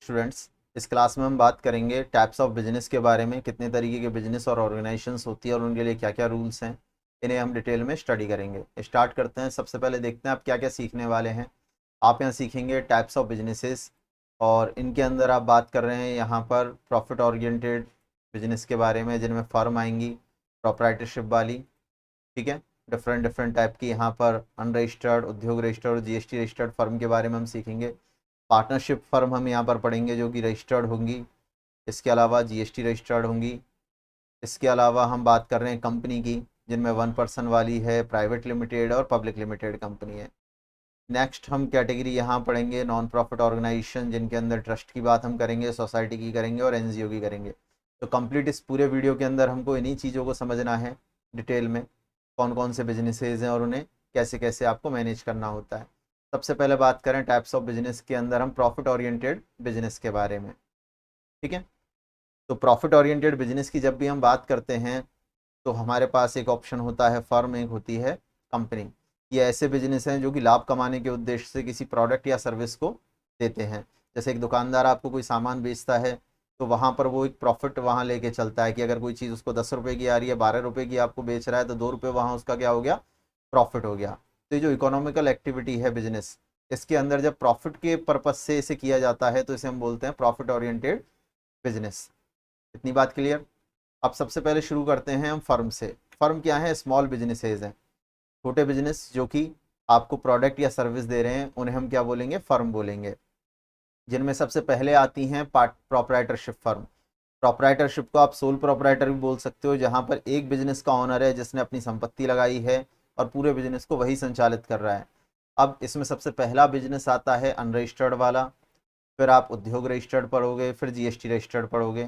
Students, इस class में हम बात करेंगे टाइप्स ऑफ बिजनेस के बारे में। कितने तरीके के बिजनेस और ऑर्गेनाइजेशंस होती है और उनके लिए क्या क्या रूल्स हैं, इन्हें हम डिटेल में स्टडी करेंगे। स्टार्ट करते हैं। सबसे पहले देखते हैं आप क्या क्या सीखने वाले हैं। आप यहाँ सीखेंगे टाइप्स ऑफ बिजनेसेस, और इनके अंदर आप बात कर रहे हैं यहाँ पर प्रॉफिट ओरिएंटेड बिजनेस के बारे में, जिनमें फर्म आएंगी प्रोप्राइटरशिप वाली। ठीक है, डिफरेंट डिफरेंट टाइप की यहाँ पर अनरजिस्टर्ड, उद्योग रजिस्टर्ड और जीएसटी रजिस्टर्ड फर्म के बारे में हम सीखेंगे। पार्टनरशिप फर्म हम यहाँ पर पढ़ेंगे जो कि रजिस्टर्ड होंगी, इसके अलावा जीएसटी रजिस्टर्ड होंगी। इसके अलावा हम बात कर रहे हैं कंपनी की, जिनमें 1 पर्सन वाली है, प्राइवेट लिमिटेड और पब्लिक लिमिटेड कंपनी है। नेक्स्ट हम कैटेगरी यहाँ पढ़ेंगे नॉन प्रॉफिट ऑर्गेनाइजेशन, जिनके अंदर ट्रस्ट की बात हम करेंगे, सोसाइटी की करेंगे और एनजीओ की करेंगे। तो कंप्लीट इस पूरे वीडियो के अंदर हमको इन्हीं चीज़ों को समझना है डिटेल में, कौन कौन से बिजनेसेस हैं और उन्हें कैसे कैसे आपको मैनेज करना होता है। सबसे पहले बात करें टाइप्स ऑफ बिजनेस के अंदर हम प्रॉफिट ओरिएंटेड बिजनेस के बारे में। ठीक है, तो प्रॉफिट ओरिएंटेड बिजनेस की जब भी हम बात करते हैं तो हमारे पास एक ऑप्शन होता है फर्म, एक होती है कंपनी। ये ऐसे बिजनेस हैं जो कि लाभ कमाने के उद्देश्य से किसी प्रोडक्ट या सर्विस को देते हैं। जैसे एक दुकानदार आपको कोई सामान बेचता है तो वहाँ पर वो एक प्रॉफिट वहाँ लेके चलता है कि अगर कोई चीज़ उसको 10 रुपये की आ रही है, 12 रुपये की आपको बेच रहा है, तो 2 रुपये वहाँ उसका क्या हो गया, प्रॉफिट हो गया। तो ये जो इकोनॉमिकल एक्टिविटी है बिजनेस, इसके अंदर जब प्रॉफिट के पर्पज से इसे किया जाता है तो इसे हम बोलते हैं प्रॉफिट ओरिएंटेड बिजनेस। इतनी बात क्लियर। अब सबसे पहले शुरू करते हैं हम फर्म से। फर्म क्या है? स्मॉल बिजनेसेस हैं, छोटे बिजनेस जो कि आपको प्रोडक्ट या सर्विस दे रहे हैं, उन्हें हम क्या बोलेंगे, फर्म बोलेंगे। जिनमें सबसे पहले आती हैं प्रोप्राइटरशिप फर्म। प्रोप्राइटरशिप को आप सोल प्रोप्राइटर भी बोल सकते हो, जहां पर एक बिजनेस का ओनर है जिसने अपनी संपत्ति लगाई है और पूरे बिजनेस को वही संचालित कर रहा है। अब इसमें सबसे पहला बिजनेस आता है अनरजिस्टर्ड वाला, फिर आप उद्योग रजिस्टर्ड पढ़ोगे, फिर जीएसटी रजिस्टर्ड पढ़ोगे,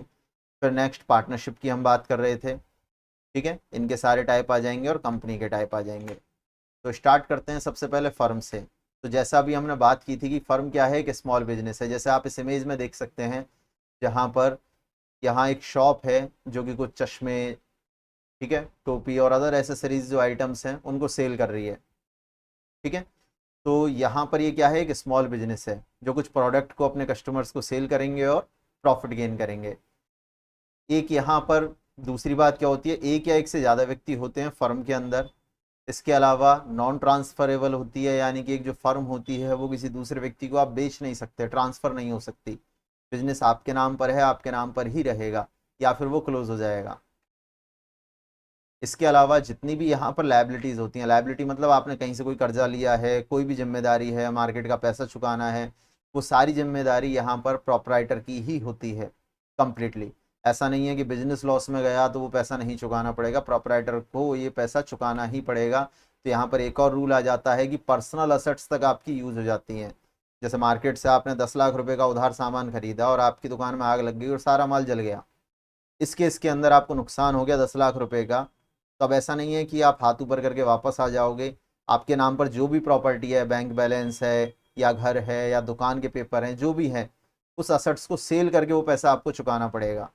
फिर नेक्स्ट पार्टनरशिप की हम बात कर रहे थे। ठीक है, इनके सारे टाइप आ जाएंगे और कंपनी के टाइप आ जाएंगे। तो स्टार्ट करते हैं सबसे पहले फर्म से। तो जैसा अभी हमने बात की थी कि फर्म क्या है, कि स्मॉल बिजनेस है। जैसे आप इस इमेज में देख सकते हैं, जहाँ पर यहाँ एक शॉप है जो कि कुछ चश्मे, ठीक है, टोपी और अदर एसेसरीज जो आइटम्स हैं उनको सेल कर रही है। ठीक है, तो यहाँ पर ये क्या है, एक स्मॉल बिजनेस है जो कुछ प्रोडक्ट को अपने कस्टमर्स को सेल करेंगे और प्रॉफिट गेन करेंगे। एक यहाँ पर दूसरी बात क्या होती है, एक या एक से ज़्यादा व्यक्ति होते हैं फर्म के अंदर। इसके अलावा नॉन ट्रांसफरेबल होती है, यानी कि एक जो फर्म होती है वो किसी दूसरे व्यक्ति को आप बेच नहीं सकते, ट्रांसफ़र नहीं हो सकती। बिजनेस आपके नाम पर है, आपके नाम पर ही रहेगा, या फिर वो क्लोज हो जाएगा। इसके अलावा जितनी भी यहाँ पर लायबिलिटीज़ होती हैं, लायबिलिटी मतलब आपने कहीं से कोई कर्जा लिया है, कोई भी जिम्मेदारी है, मार्केट का पैसा चुकाना है, वो सारी जिम्मेदारी यहाँ पर प्रॉपराइटर की ही होती है कंप्लीटली। ऐसा नहीं है कि बिजनेस लॉस में गया तो वो पैसा नहीं चुकाना पड़ेगा, प्रॉपराइटर को ये पैसा चुकाना ही पड़ेगा। तो यहाँ पर एक और रूल आ जाता है कि पर्सनल असेट्स तक आपकी यूज़ हो जाती हैं। जैसे मार्केट से आपने 10 लाख रुपए का उधार सामान खरीदा और आपकी दुकान में आग लग गई और सारा माल जल गया, इस केस के अंदर आपको नुकसान हो गया 10 लाख रुपए का। तो अब ऐसा नहीं है कि आप हाथ ऊपर करके वापस आ जाओगे। आपके नाम पर जो भी प्रॉपर्टी है, बैंक बैलेंस है या घर है या दुकान के पेपर हैं, जो भी है, उस असेट्स को सेल करके वो पैसा आपको चुकाना पड़ेगा।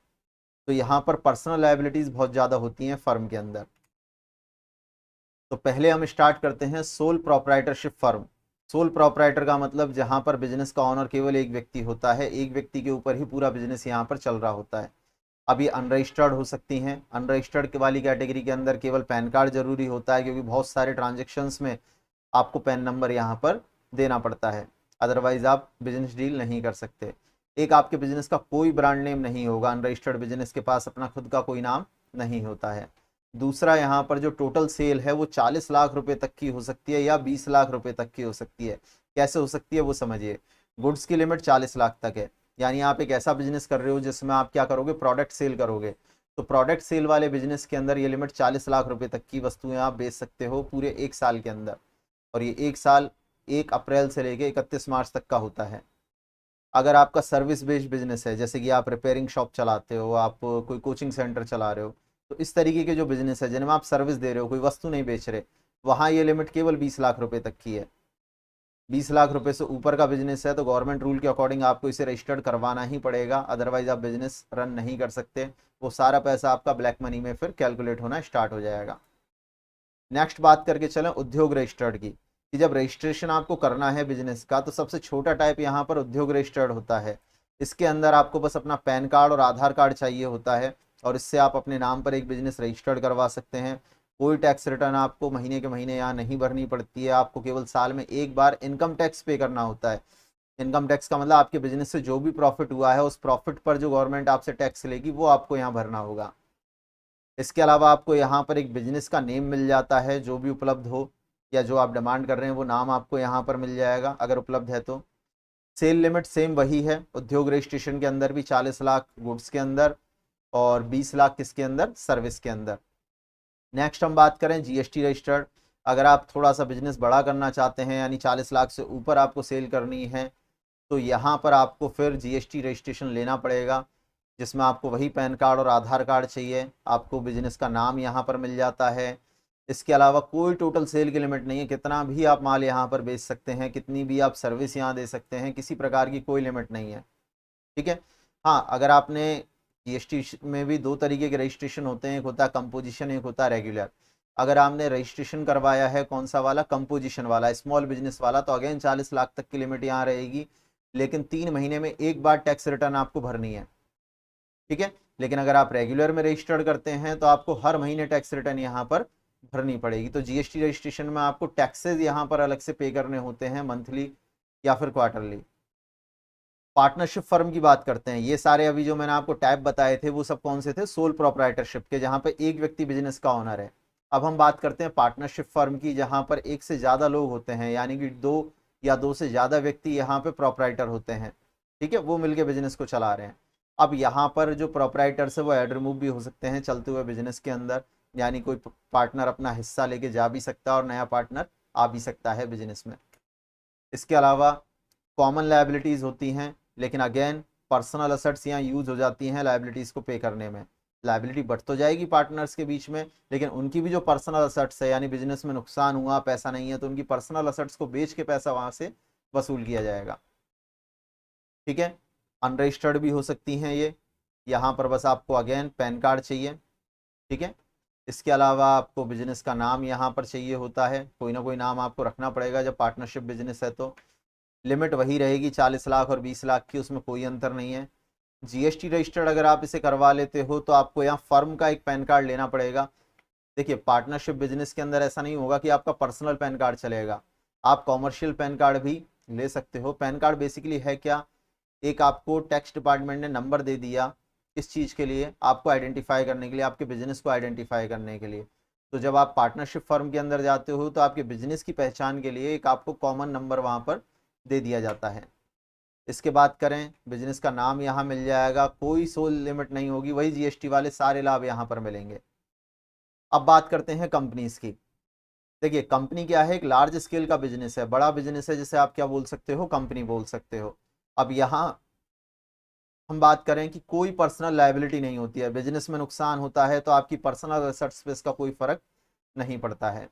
तो यहाँ पर पर्सनल लायबिलिटीज़ बहुत ज़्यादा होती हैं फर्म के अंदर। तो पहले हम स्टार्ट करते हैं sole proprietorship firm. Sole proprietor का मतलब जहाँ पर बिजनेस का ऑनर केवल एक व्यक्ति होता है, एक व्यक्ति के ऊपर ही पूरा बिजनेस यहाँ पर चल रहा होता है। अभी अनरजिस्टर्ड हो सकती हैं। अनरजिस्टर्ड वाली कैटेगरी के अंदर केवल पैन कार्ड जरूरी होता है, क्योंकि बहुत सारे ट्रांजेक्शन्स में आपको पैन नंबर यहाँ पर देना पड़ता है, अदरवाइज आप बिजनेस डील नहीं कर सकते। एक आपके बिजनेस का कोई ब्रांड नेम नहीं होगा, अनरजिस्टर्ड बिजनेस के पास अपना खुद का कोई नाम नहीं होता है। दूसरा, यहाँ पर जो टोटल सेल है वो 40 लाख रुपए तक की हो सकती है या 20 लाख रुपए तक की हो सकती है। कैसे हो सकती है वो समझिए। गुड्स की लिमिट 40 लाख तक है, यानी आप एक ऐसा बिजनेस कर रहे हो जिसमें आप क्या करोगे, प्रोडक्ट सेल करोगे। तो प्रोडक्ट सेल वाले बिजनेस के अंदर ये लिमिट 40 लाख रुपए तक की वस्तुएं आप बेच सकते हो पूरे 1 साल के अंदर, और ये 1 साल 1 अप्रैल से लेके 31 मार्च तक का होता है। अगर आपका सर्विस बेस्ड बिजनेस है, जैसे कि आप रिपेयरिंग शॉप चलाते हो, आप कोई कोचिंग सेंटर चला रहे हो, तो इस तरीके के जो बिजनेस है जिनमें आप सर्विस दे रहे हो, कोई वस्तु नहीं बेच रहे, वहाँ ये लिमिट केवल 20 लाख रुपए तक की है। 20 लाख रुपए से ऊपर का बिजनेस है तो गवर्नमेंट रूल के अकॉर्डिंग आपको इसे रजिस्टर्ड करवाना ही पड़ेगा, अदरवाइज आप बिजनेस रन नहीं कर सकते। वो सारा पैसा आपका ब्लैक मनी में फिर कैलकुलेट होना स्टार्ट हो जाएगा। नेक्स्ट बात करके चलें उद्योग रजिस्टर्ड की, कि जब रजिस्ट्रेशन आपको करना है बिजनेस का तो सबसे छोटा टाइप यहाँ पर उद्योग रजिस्टर्ड होता है। इसके अंदर आपको बस अपना पैन कार्ड और आधार कार्ड चाहिए होता है, और इससे आप अपने नाम पर एक बिजनेस रजिस्टर्ड करवा सकते हैं। कोई टैक्स रिटर्न आपको महीने के महीने यहाँ नहीं भरनी पड़ती है, आपको केवल साल में एक बार इनकम टैक्स पे करना होता है। इनकम टैक्स का मतलब आपके बिजनेस से जो भी प्रॉफिट हुआ है, उस प्रॉफिट पर जो गवर्नमेंट आपसे टैक्स लेगी वो आपको यहाँ भरना होगा। इसके अलावा आपको यहाँ पर एक बिजनेस का नेम मिल जाता है, जो भी उपलब्ध हो या जो आप डिमांड कर रहे हैं वो नाम आपको यहाँ पर मिल जाएगा अगर उपलब्ध है तो। सेल लिमिट सेम वही है, उद्योग रजिस्ट्रेशन के अंदर भी 40 लाख गुड्स के अंदर और 20 लाख किसके अंदर, सर्विस के अंदर। नेक्स्ट हम बात करें जीएसटी रजिस्टर्ड। अगर आप थोड़ा सा बिजनेस बड़ा करना चाहते हैं, यानी 40 लाख से ऊपर आपको सेल करनी है, तो यहाँ पर आपको फिर जीएसटी रजिस्ट्रेशन लेना पड़ेगा, जिसमें आपको वही पैन कार्ड और आधार कार्ड चाहिए। आपको बिजनेस का नाम यहाँ पर मिल जाता है। इसके अलावा कोई टोटल सेल की लिमिट नहीं है, कितना भी आप माल यहाँ पर बेच सकते हैं, कितनी भी आप सर्विस यहाँ दे सकते हैं, किसी प्रकार की कोई लिमिट नहीं है। ठीक है। हाँ, अगर आपने जीएसटी में भी दो तरीके के रजिस्ट्रेशन होते हैं, एक होता है कंपोजिशन, एक होता है रेगुलर। अगर आपने रजिस्ट्रेशन करवाया है कौन सा वाला, कंपोजिशन वाला, स्मॉल बिजनेस वाला, तो अगेन 40 लाख तक की लिमिट यहाँ रहेगी, लेकिन 3 महीने में एक बार टैक्स रिटर्न आपको भरनी है। ठीक है। लेकिन अगर आप रेगुलर में रजिस्टर्ड करते हैं तो आपको हर महीने टैक्स रिटर्न यहाँ पर भरनी पड़ेगी। तो जीएसटी रजिस्ट्रेशन में आपको टैक्सेस यहाँ पर अलग से पे करने होते हैं, मंथली या फिर क्वार्टरली। पार्टनरशिप फर्म की बात करते हैं। ये सारे अभी जो मैंने आपको टैब बताए थे वो सब कौन से थे, सोल प्रोप्राइटरशिप के, जहां पर एक व्यक्ति बिजनेस का ओनर है। अब हम बात करते हैं पार्टनरशिप फर्म की, जहां पर एक से ज्यादा लोग होते हैं, यानी कि 2 या 2 से ज्यादा व्यक्ति यहाँ पे प्रोप्राइटर होते हैं। ठीक है, वो मिलके बिजनेस को चला रहे हैं। अब यहाँ पर जो प्रोप्राइटर्स है वो ऐड रिमूव भी हो सकते हैं चलते हुए बिजनेस के अंदर, यानी कोई पार्टनर अपना हिस्सा लेके जा भी सकता है और नया पार्टनर आ भी सकता है बिजनेस में। इसके अलावा कॉमन लायबिलिटीज होती हैं, लेकिन अगेन पर्सनल असेट्स यहाँ यूज हो जाती हैं लायबिलिटीज को पे करने में। लायबिलिटी बढ़ तो जाएगी पार्टनर्स के बीच में, लेकिन उनकी भी जो पर्सनल असेट्स है, यानी बिजनेस में नुकसान हुआ, पैसा नहीं है, तो उनकी पर्सनल असेट्स को बेच के पैसा वहां से वसूल किया जाएगा। ठीक है। अनरजिस्टर्ड भी हो सकती हैं ये, यहाँ पर बस आपको अगेन पैन कार्ड चाहिए। ठीक है। इसके अलावा आपको बिजनेस का नाम यहाँ पर चाहिए होता है, कोई ना कोई नाम आपको रखना पड़ेगा जब पार्टनरशिप बिजनेस है तो। लिमिट वही रहेगी 40 लाख और 20 लाख की, उसमें कोई अंतर नहीं है। जीएसटी रजिस्टर्ड अगर आप इसे करवा लेते हो तो आपको यहाँ फर्म का एक पैन कार्ड लेना पड़ेगा। देखिए, पार्टनरशिप बिजनेस के अंदर ऐसा नहीं होगा कि आपका पर्सनल पैन कार्ड चलेगा, आप कॉमर्शियल पैन कार्ड भी ले सकते हो। पैन कार्ड बेसिकली है क्या, एक आपको टैक्स डिपार्टमेंट ने नंबर दे दिया इस चीज़ के लिए, आपको आइडेंटिफाई करने के लिए, आपके बिजनेस को आइडेंटिफाई करने के लिए। तो जब आप पार्टनरशिप फर्म के अंदर जाते हो तो आपके बिजनेस की पहचान के लिए एक आपको कॉमन नंबर वहाँ पर दे दिया जाता है। इसके बाद करें, बिजनेस का नाम यहाँ मिल जाएगा, कोई सोल लिमिट नहीं होगी, वही जीएसटी वाले सारे लाभ यहाँ पर मिलेंगे। अब बात करते हैं कंपनीज की। देखिए, कंपनी क्या है, एक लार्ज स्केल का बिजनेस है, बड़ा बिजनेस है, जिसे आप क्या बोल सकते हो, कंपनी बोल सकते हो। अब यहाँ हम बात करें कि कोई पर्सनल लायबिलिटी नहीं होती है, बिजनेस में नुकसान होता है तो आपकी पर्सनल एसेट्स पे इसका कोई फर्क नहीं पड़ता है।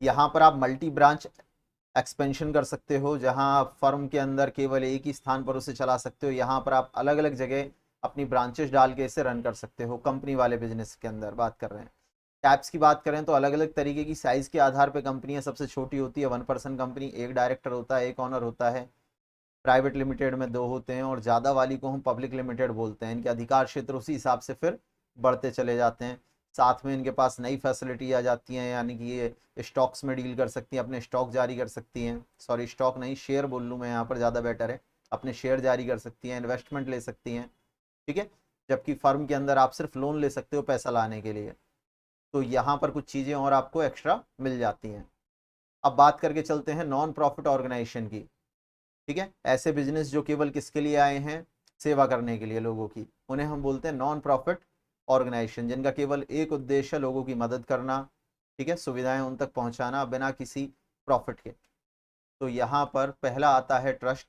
यहाँ पर आप मल्टी ब्रांच एक्सपेंशन कर सकते हो, जहां आप फर्म के अंदर केवल एक ही स्थान पर उसे चला सकते हो, यहाँ पर आप अलग अलग जगह अपनी ब्रांचेस डाल के इसे रन कर सकते हो। कंपनी वाले बिजनेस के अंदर बात कर रहे हैं। टैप्स की बात करें तो अलग अलग तरीके की साइज के आधार पर कंपनियां, सबसे छोटी होती है 1 पर्सन कंपनी, एक डायरेक्टर होता है, एक ऑनर होता है। प्राइवेट लिमिटेड में 2 होते हैं, और ज़्यादा वाली को हम पब्लिक लिमिटेड बोलते हैं। इनके अधिकार क्षेत्र उसी हिसाब से फिर बढ़ते चले जाते हैं। साथ में इनके पास नई फैसिलिटी आ जाती हैं, यानी कि ये स्टॉक्स में डील कर सकती हैं, अपने स्टॉक जारी कर सकती हैं, सॉरी स्टॉक नहीं, शेयर बोल लूँ मैं यहाँ पर, ज़्यादा बेटर है, अपने शेयर जारी कर सकती हैं, इन्वेस्टमेंट ले सकती हैं। ठीक है। जबकि फर्म के अंदर आप सिर्फ लोन ले सकते हो पैसा लाने के लिए। तो यहाँ पर कुछ चीज़ें और आपको एक्स्ट्रा मिल जाती हैं। अब बात करके चलते हैं नॉन प्रॉफिट ऑर्गेनाइजेशन की। ठीक है। ऐसे बिजनेस जो केवल किसके लिए आए हैं, सेवा करने के लिए लोगों की, उन्हें हम बोलते हैं नॉन प्रॉफिट ऑर्गेनाइजेशन, जिनका केवल एक उद्देश्य है, लोगों की मदद करना। ठीक है, सुविधाएं उन तक पहुंचाना बिना किसी प्रॉफिट के। तो यहाँ पर पहला आता है ट्रस्ट,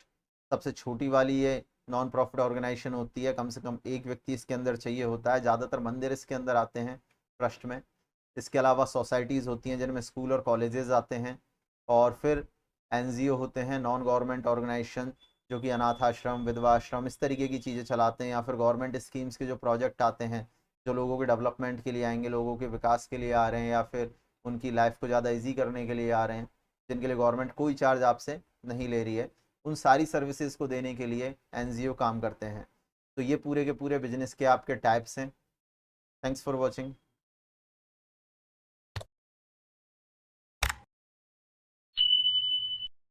सबसे छोटी वाली ये नॉन प्रॉफिट ऑर्गेनाइजेशन होती है, कम से कम एक व्यक्ति इसके अंदर चाहिए होता है, ज़्यादातर मंदिर इसके अंदर आते हैं ट्रस्ट में। इसके अलावा सोसाइटीज़ होती हैं जिनमें स्कूल और कॉलेजेस आते हैं, और फिर एनजीओ होते हैं, नॉन गवर्नमेंट ऑर्गेनाइजेशन, जो कि अनाथ आश्रम, विधवा आश्रम, इस तरीके की चीज़ें चलाते हैं। या फिर गवर्नमेंट स्कीम्स के जो प्रोजेक्ट आते हैं, जो लोगों के डेवलपमेंट के लिए आएंगे, लोगों के विकास के लिए आ रहे हैं, या फिर उनकी लाइफ को ज़्यादा ईजी करने के लिए आ रहे हैं, जिनके लिए गवर्नमेंट कोई चार्ज आपसे नहीं ले रही है, उन सारी सर्विसेज को देने के लिए एनजीओ काम करते हैं। तो ये पूरे के पूरे बिजनेस के आपके टाइप्स हैं। Thanks for watching.